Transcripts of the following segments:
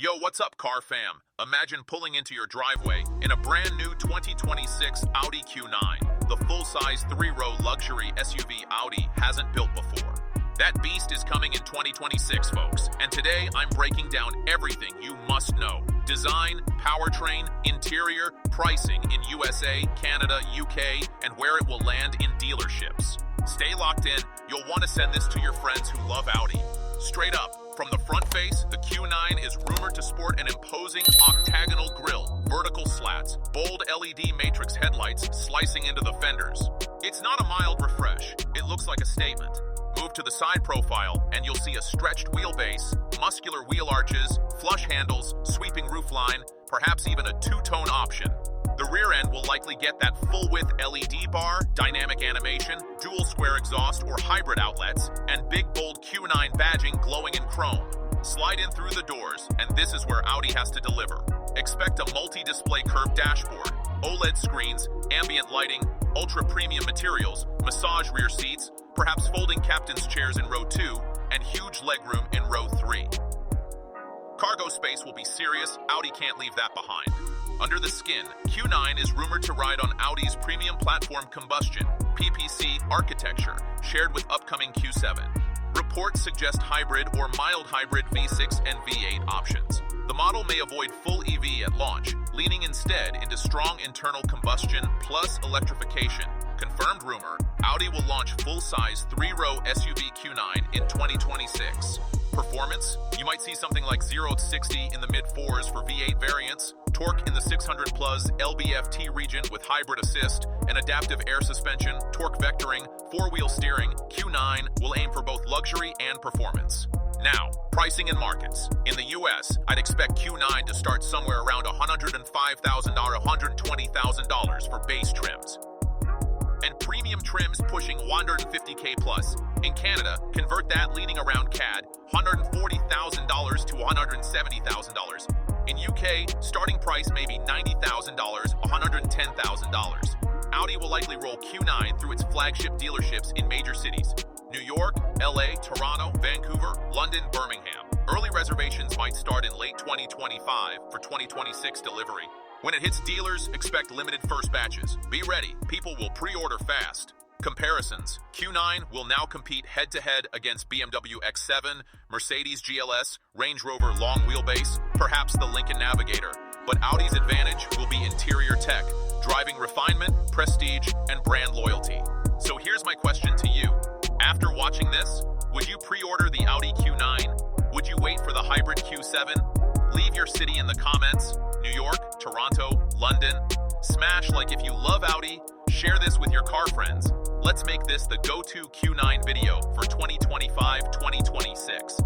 Yo, what's up, car fam? Imagine pulling into your driveway in a brand new 2026 Audi Q9, the full-size three-row luxury SUV Audi hasn't built before. That beast is coming in 2026, folks, and today I'm breaking down everything you must know. Design, powertrain, interior, pricing in USA, Canada, UK, and where it will land in dealerships. Stay locked in, you'll want to send this to your friends who love Audi. Straight up, from the front face, the Q9 is rumored to sport an imposing octagonal grille, vertical slats, bold LED matrix headlights slicing into the fenders. It's not a mild refresh, it looks like a statement. Move to the side profile and you'll see a stretched wheelbase, muscular wheel arches, flush handles, sweeping roofline, perhaps even a two-tone option. The rear end will likely get that full-width LED bar, dynamic animation, dual square exhaust or hybrid outlets, and big bold Q9 badging glowing in chrome. Slide in through the doors, and this is where Audi has to deliver. Expect a multi-display curved dashboard, OLED screens, ambient lighting, ultra-premium materials, massage rear seats, perhaps folding captain's chairs in row 2, and huge legroom in row 3. Cargo space will be serious, Audi can't leave that behind. Under the skin, Q9 is rumored to ride on Audi's premium platform combustion, PPC architecture, shared with upcoming Q7. Reports suggest hybrid or mild hybrid V6 and V8 options. The model may avoid full EV at launch, leaning instead into strong internal combustion plus electrification. Confirmed rumor, Audi will launch full-size three-row SUV Q9 in 2026. Performance? You might see something like 0 to 60 in the mid-4s for V8 variants, torque in the 600-plus LBFT region with hybrid assist, and adaptive air suspension, torque vectoring, four-wheel steering. Q9 will aim for both luxury and performance. Now, pricing and markets. In the US, I'd expect Q9 to start somewhere around $105,000 or $120,000 for base trims, and premium trims pushing $150K plus. In Canada, convert that leaning around CAD, $140,000 to $170,000. In UK, starting price may be $90,000, $110,000. Audi will likely roll Q9 through its flagship dealerships in major cities: New York, LA, Toronto, Vancouver, London, Birmingham. Early reservations might start in late 2025 for 2026 delivery. When it hits dealers, expect limited first batches. Be ready, people will pre-order fast. Comparisons. Q9 will now compete head-to-head against BMW X7, Mercedes GLS, Range Rover long wheelbase, perhaps the Lincoln Navigator. But Audi's advantage will be interior tech, driving refinement, prestige, and brand loyalty. So here's my question to you. After watching this, would you pre-order the Audi Q9? Would you wait for the hybrid Q7? Leave your city in the comments. New York, Toronto, London. Smash like if you love Audi. Share this with your car friends. Let's make this the go-to Q9 video for 2025-2026.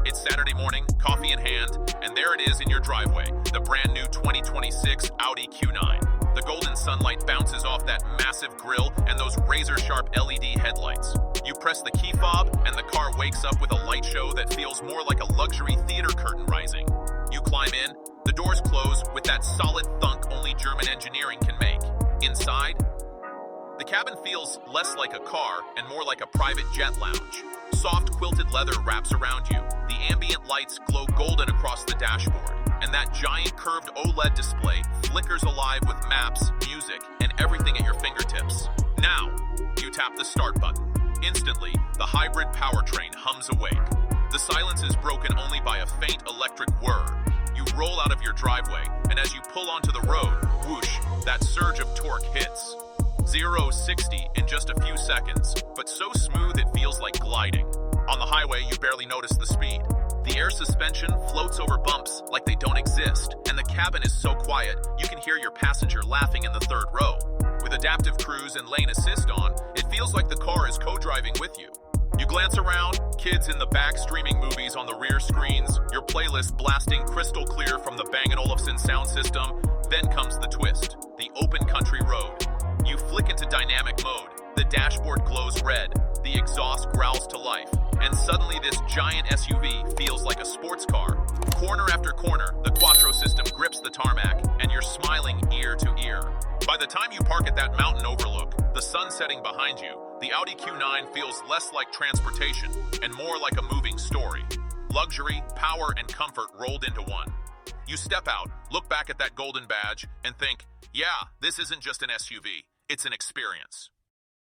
It's Saturday morning, coffee in hand, and there it is in your driveway, the brand new 2026 Audi Q9. The golden sunlight bounces off that massive grille and those razor-sharp LED headlights. You press the key fob, and the car wakes up with a light show that feels more like a luxury theater curtain rising. You climb in, the doors close with that solid thunk only German engineering can make. Inside, the cabin feels less like a car and more like a private jet lounge. Soft quilted leather wraps around you, the ambient lights glow golden across the dashboard, and that giant curved OLED display flickers alive with maps, music, and everything at your fingertips. Now, you tap the start button. Instantly, the hybrid powertrain hums awake. The silence is broken only by a faint electric whir. You roll out of your driveway, and as you pull onto the road, whoosh, that surge of torque hits. 0-60 in just a few seconds, but so smooth it feels like gliding. On the highway, you barely notice the speed. The air suspension floats over bumps like they don't exist, and the cabin is so quiet, you can hear your passenger laughing in the third row. With adaptive cruise and lane assist on, it feels like the car is co-driving with you. You glance around, kids in the back streaming movies on the rear screens, your playlist blasting crystal clear from the Bang & Olufsen sound system. Then comes the twist, the open country road. You flick into dynamic mode, the dashboard glows red, the exhaust growls to life, and suddenly this giant SUV feels like a sports car. Corner after corner, the Quattro system grips the tarmac, and you're smiling ear to ear. By the time you park at that mountain overlook, the sun setting behind you, the Audi Q9 feels less like transportation and more like a moving story. luxury, power, and comfort rolled into one. You step out, look back at that golden badge, and think, yeah, this isn't just an SUV, it's an experience.